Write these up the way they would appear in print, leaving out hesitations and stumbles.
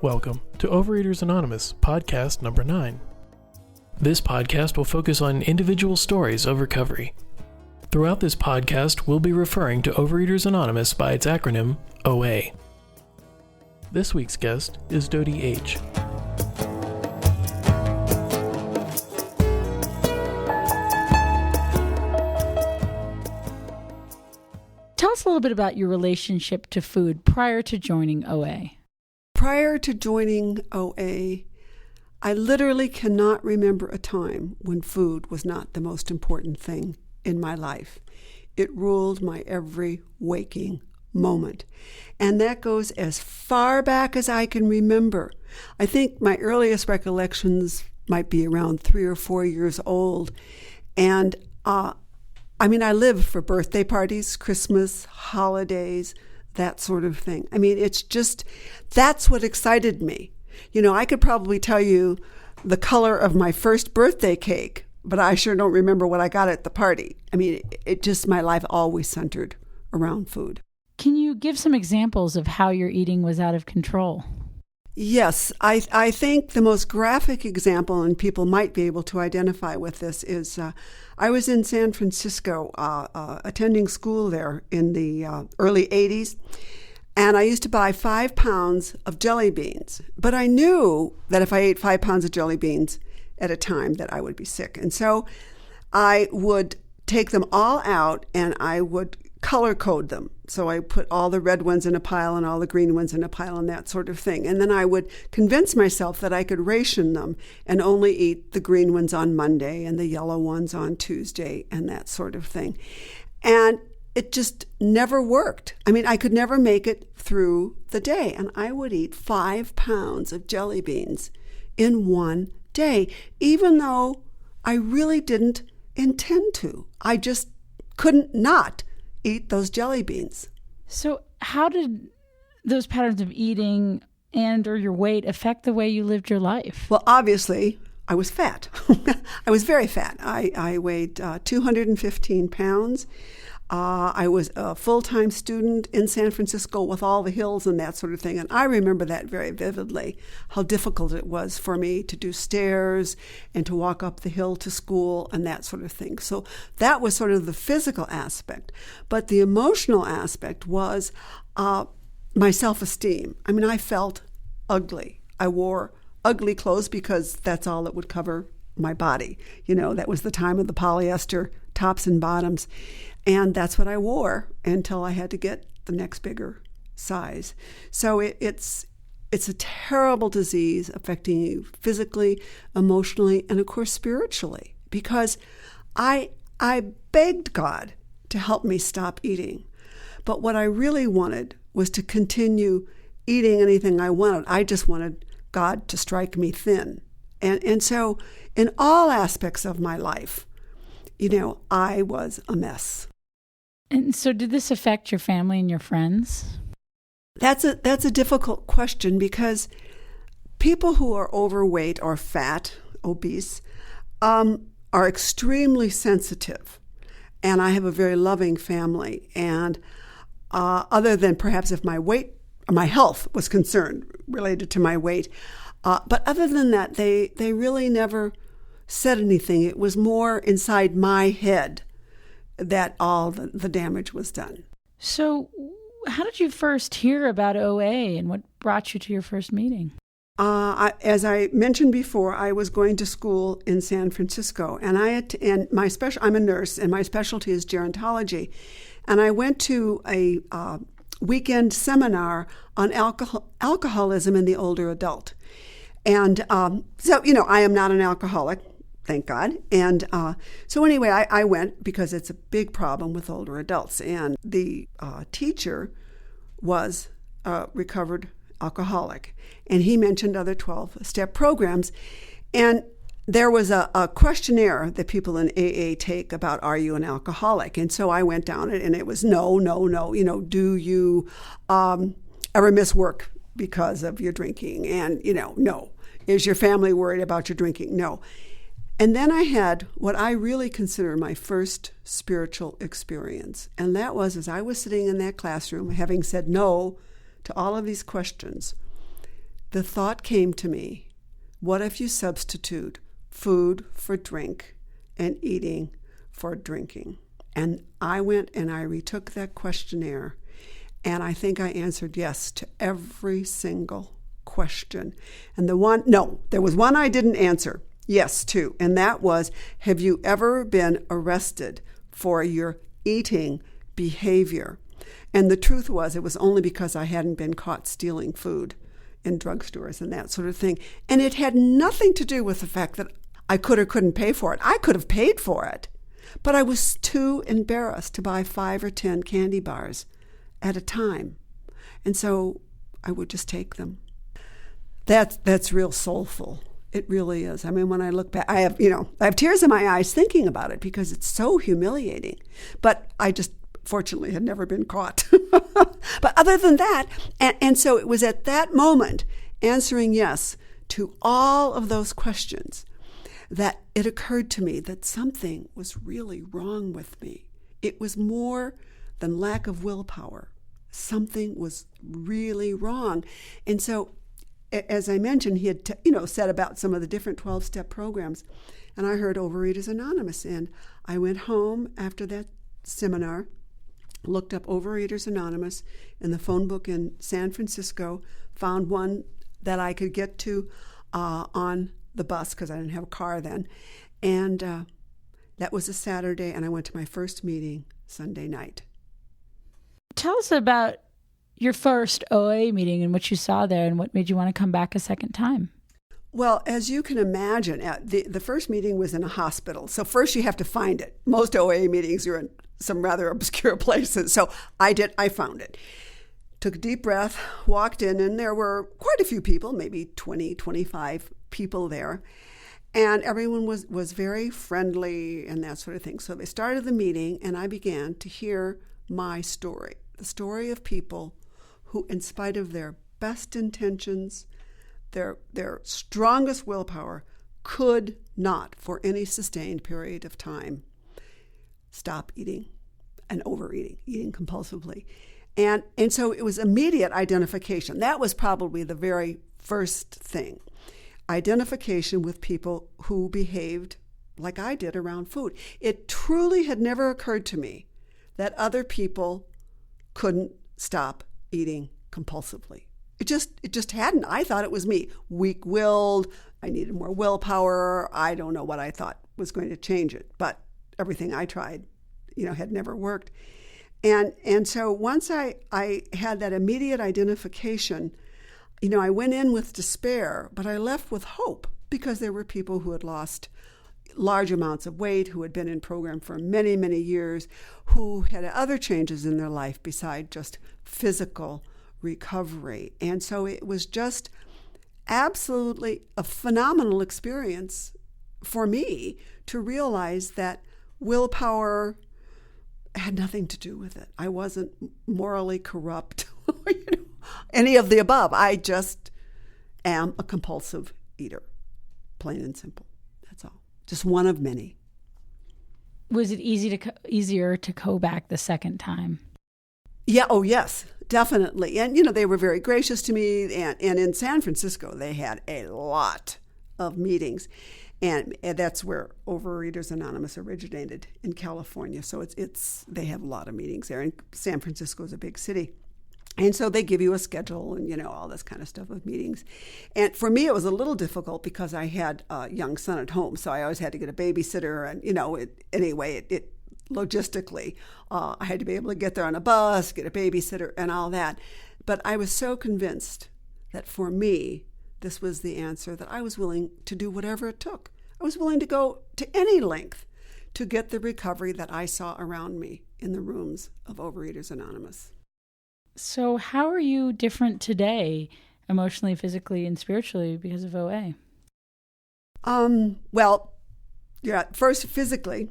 Welcome to Overeaters Anonymous, podcast number 9. This podcast will focus on individual stories of recovery. Throughout this podcast, we'll be referring to Overeaters Anonymous by its acronym, OA. This week's guest is Dodie H. Tell us a little bit about your relationship to food prior to joining OA. Prior to joining OA, I literally cannot remember a time when food was not the most important thing in my life. It ruled my every waking moment. And that goes as far back as I can remember. I think my earliest recollections might be around 3 or 4 years old. And I lived for birthday parties, Christmas, holidays, that sort of thing. It's just, that's what excited me. I could probably tell you the color of my first birthday cake, but I sure don't remember what I got at the party. My life always centered around food. Can you give some examples of how your eating was out of control? Yes, I think the most graphic example, and people might be able to identify with this, is I was in San Francisco attending school there in the early 80s, and I used to buy 5 pounds of jelly beans. But I knew that if I ate 5 pounds of jelly beans at a time that I would be sick. And so I would take them all out and I would color code them. So I put all the red ones in a pile and all the green ones in a pile and that sort of thing. And then I would convince myself that I could ration them and only eat the green ones on Monday and the yellow ones on Tuesday and that sort of thing. And it just never worked. I could never make it through the day. And I would eat 5 pounds of jelly beans in one day, even though I really didn't intend to. I just couldn't not eat those jelly beans. So how did those patterns of eating and or your weight affect the way you lived your life? Well, obviously, I was fat. I was very fat. I weighed 215 pounds. I was a full-time student in San Francisco with all the hills and that sort of thing. And I remember that very vividly, how difficult it was for me to do stairs and to walk up the hill to school and that sort of thing. So that was sort of the physical aspect. But the emotional aspect was my self-esteem. I felt ugly. I wore ugly clothes because that's all that would cover my body. That was the time of the polyester tops and bottoms. And that's what I wore until I had to get the next bigger size. So it's a terrible disease affecting you physically, emotionally, and of course spiritually. Because I begged God to help me stop eating. But what I really wanted was to continue eating anything I wanted. I just wanted God to strike me thin. And so in all aspects of my life, I was a mess. And so did this affect your family and your friends? That's a difficult question because people who are overweight or fat, obese, are extremely sensitive. And I have a very loving family. And other than perhaps if my health was concerned related to my weight, but other than that, they really never said anything. It was more inside my head that all the damage was done. So how did you first hear about OA and what brought you to your first meeting? As I mentioned before, I was going to school in San Francisco, and I'm a nurse, and my specialty is gerontology. And I went to a weekend seminar on alcoholism in the older adult. And so I am not an alcoholic. Thank God. And so anyway, I went because it's a big problem with older adults. And the teacher was a recovered alcoholic. And he mentioned other 12-step programs. And there was a questionnaire that people in AA take about, are you an alcoholic? And so I went down it, and it was no. Do you ever miss work because of your drinking? And, no. Is your family worried about your drinking? No. And then I had what I really consider my first spiritual experience. And that was as I was sitting in that classroom, having said no to all of these questions, the thought came to me, what if you substitute food for drink and eating for drinking? And I went and I retook that questionnaire, and I think I answered yes to every single question. And there was one I didn't answer yes to, and that was, have you ever been arrested for your eating behavior? And the truth was, it was only because I hadn't been caught stealing food in drugstores and that sort of thing. And it had nothing to do with the fact that I could or couldn't pay for it. I could have paid for it, but I was too embarrassed to buy 5 or 10 candy bars at a time. And so I would just take them. That's real soulful. It really is. I mean, when I look back, I have tears in my eyes thinking about it because it's so humiliating. But I just fortunately had never been caught. But other than that, and so it was at that moment, answering yes to all of those questions, that it occurred to me that something was really wrong with me. It was more than lack of willpower. Something was really wrong. And so, as I mentioned, he had said about some of the different 12-step programs, and I heard Overeaters Anonymous, and I went home after that seminar, looked up Overeaters Anonymous in the phone book in San Francisco, found one that I could get to on the bus because I didn't have a car then, and that was a Saturday, and I went to my first meeting Sunday night. Tell us about your first OA meeting and what you saw there and what made you want to come back a second time. Well, as you can imagine, the first meeting was in a hospital. So first you have to find it. Most OA meetings are in some rather obscure places. So I found it. Took a deep breath, walked in, and there were quite a few people, maybe 20, 25 people there. And everyone was very friendly and that sort of thing. So they started the meeting, and I began to hear my story, the story of people who, in spite of their best intentions, their strongest willpower, could not, for any sustained period of time, stop eating and overeating, eating compulsively. And so it was immediate identification. That was probably the very first thing. Identification with people who behaved like I did around food. It truly had never occurred to me that other people couldn't stop eating compulsively. It just hadn't. I thought it was me, weak-willed. I needed more willpower. I don't know what I thought was going to change it, but everything I tried, had never worked. And so once I had that immediate identification, I went in with despair, but I left with hope because there were people who had lost large amounts of weight, who had been in program for many, many years, who had other changes in their life beside just physical recovery. And so it was just absolutely a phenomenal experience for me to realize that willpower had nothing to do with it. I wasn't morally corrupt, any of the above. I just am a compulsive eater, plain and simple. That's all. Just one of many. Was it easier to go back the second time? Yeah. Oh, yes, definitely. And, they were very gracious to me. And in San Francisco, they had a lot of meetings. And that's where Overeaters Anonymous originated, in California. So they have a lot of meetings there. And San Francisco is a big city. And so they give you a schedule and, all this kind of stuff of meetings. And for me, it was a little difficult because I had a young son at home. So I always had to get a babysitter. And, it logistically, I had to be able to get there on a bus, get a babysitter and all that. But I was so convinced that for me, this was the answer, that I was willing to do whatever it took. I was willing to go to any length to get the recovery that I saw around me in the rooms of Overeaters Anonymous. So how are you different today, emotionally, physically, and spiritually because of OA? First, physically,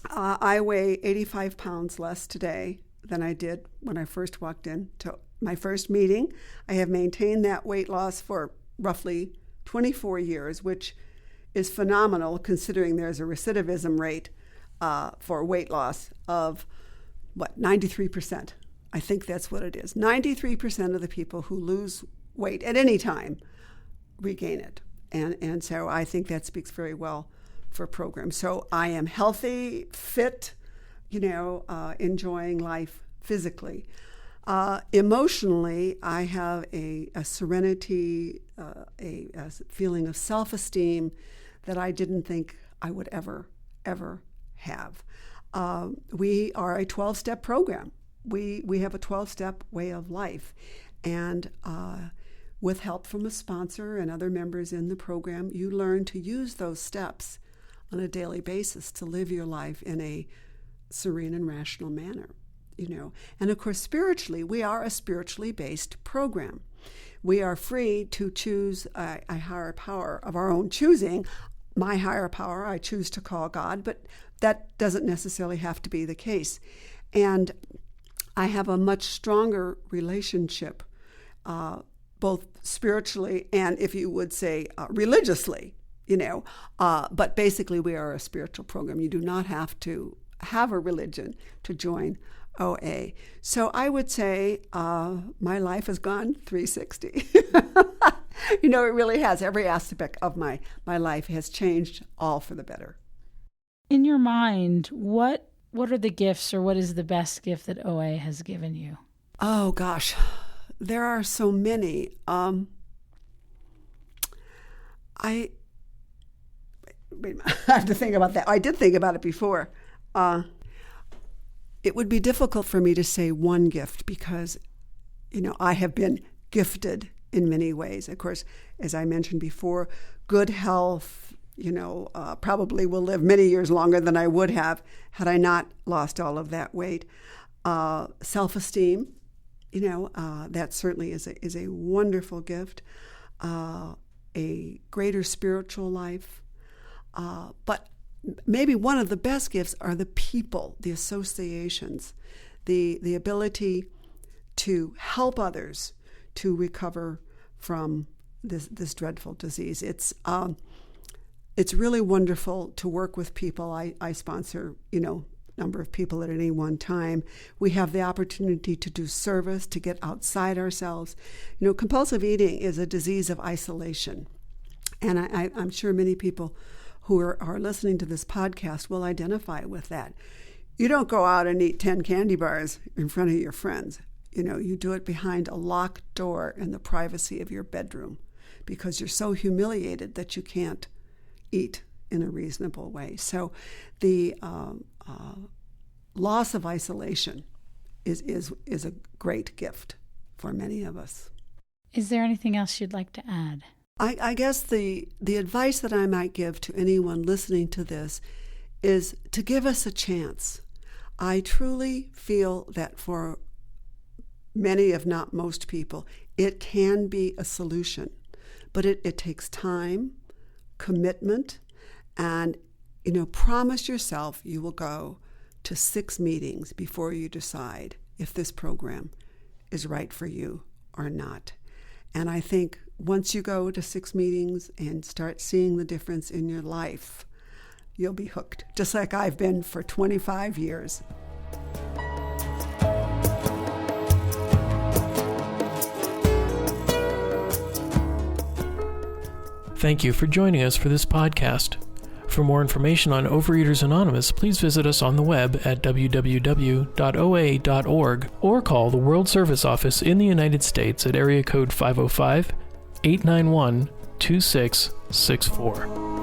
I weigh 85 pounds less today than I did when I first walked in to my first meeting. I have maintained that weight loss for roughly 24 years, which is phenomenal considering there's a recidivism rate for weight loss of, 93%. I think that's what it is. 93% of the people who lose weight at any time regain it. And so I think that speaks very well for programs. So I am healthy, fit, enjoying life physically. Emotionally, I have a serenity, a feeling of self-esteem that I didn't think I would ever have. We are a 12-step program. We have a 12-step way of life. And with help from a sponsor and other members in the program, you learn to use those steps on a daily basis to live your life in a serene and rational manner. And of course, spiritually, we are a spiritually based program. We are free to choose a higher power of our own choosing. My higher power, I choose to call God, but that doesn't necessarily have to be the case. And I have a much stronger relationship, both spiritually and, if you would say, religiously, but basically we are a spiritual program. You do not have to have a religion to join OA. So I would say my life has gone 360. It really has. Every aspect of my life has changed, all for the better. In your mind, what are the gifts, or what is the best gift that OA has given you? Oh, gosh. There are so many. I have to think about that. I did think about it before. It would be difficult for me to say one gift because, I have been gifted in many ways. Of course, as I mentioned before, good health, probably will live many years longer than I would have had I not lost all of that weight. Self-esteem, that certainly is a wonderful gift. A greater spiritual life. But maybe one of the best gifts are the people, the associations, the ability to help others to recover from this dreadful disease. It's really wonderful to work with people. I sponsor, number of people at any one time. We have the opportunity to do service, to get outside ourselves. Compulsive eating is a disease of isolation. And I'm sure many people who are listening to this podcast will identify with that. You don't go out and eat 10 candy bars in front of your friends. You do it behind a locked door in the privacy of your bedroom because you're so humiliated that you can't eat in a reasonable way. So the loss of isolation is a great gift for many of us. Is there anything else you'd like to add? I guess the advice that I might give to anyone listening to this is to give us a chance. I truly feel that for many, if not most people, it can be a solution. But it takes time, commitment, and promise yourself you will go to 6 meetings before you decide if this program is right for you or not. And I think once you go to 6 meetings and start seeing the difference in your life, you'll be hooked, just like I've been for 25 years. Thank you for joining us for this podcast. For more information on Overeaters Anonymous, please visit us on the web at www.oa.org or call the World Service Office in the United States at area code 505-891-2664.